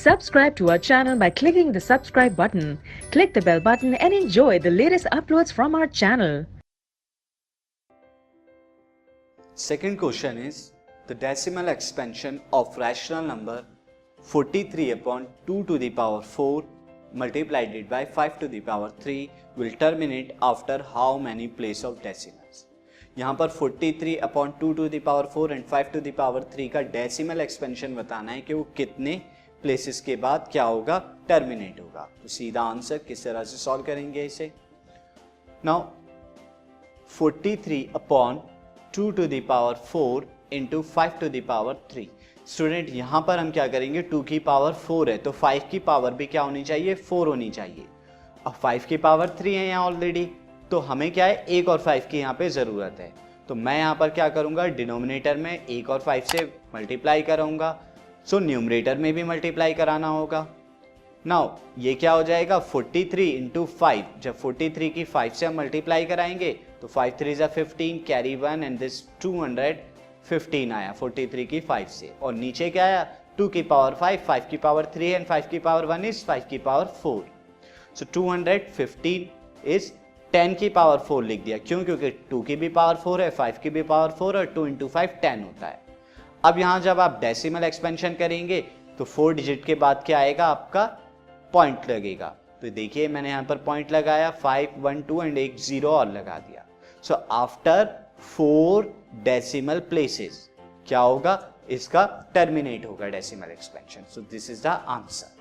Subscribe to our channel by clicking the subscribe button. Click the bell button and enjoy the latest uploads from our channel. Second question is the decimal expansion of rational number 43 upon 2 to the power 4 multiplied it by 5 to the power 3 will terminate after how many place of decimals. यहाँ पर 43 upon 2 to the power 4 and 5 to the power 3 का decimal expansion बताना है कि वो कितने places के बाद क्या होगा, टर्मिनेट होगा. तो सीधा आंसर किस तरह से सॉल्व करेंगे इसे. Now 43 upon 2 to the power 4 into 5 to the power 3. Student यहाँ पर हम क्या करेंगे, 2 की पावर 4 है तो 5 की पावर भी क्या होनी चाहिए, 4 होनी चाहिए. अब 5 की पावर 3 है यहाँ ऑलरेडी, तो हमें क्या है, 1 और 5 की यहाँ पे ज़रूरत है. तो मैं यहाँ पर क्या करूँगा, डिनोमिनेटर में 1 और 5 से मल्टीप्लाई करूँगा, सो न्यूमरेटर में भी मल्टीप्लाई कराना होगा. नाउ ये क्या हो जाएगा, 43 इंटू 5. जब 43 की 5 से हम मल्टीप्लाई कराएंगे तो 5 3 ज़ा 15, कैरी 1 एंड दिस 215 आया 43 की 5 से. और नीचे क्या आया, 2 की पावर 5, 5 की पावर 3 एंड 5 की पावर 1 इज 5 की पावर 4. सो 215 इज 10 की पावर 4 लिख दिया. क्यों, क्योंकि 2 की भी पावर 4 है, 5 की भी पावर 4 और 2 इंटू 5 10 होता है. अब यहां जब आप डेसिमल एक्सपेंशन करेंगे तो 4 डिजिट के बाद क्या आएगा, आपका पॉइंट लगेगा. तो देखिए मैंने यहां पर पॉइंट लगाया, 5 1 2 एंड एक 0 और लगा दिया. सो आफ्टर 4 डेसिमल प्लेसेस क्या होगा, इसका टर्मिनेट होगा decimal expansion. So this is the answer.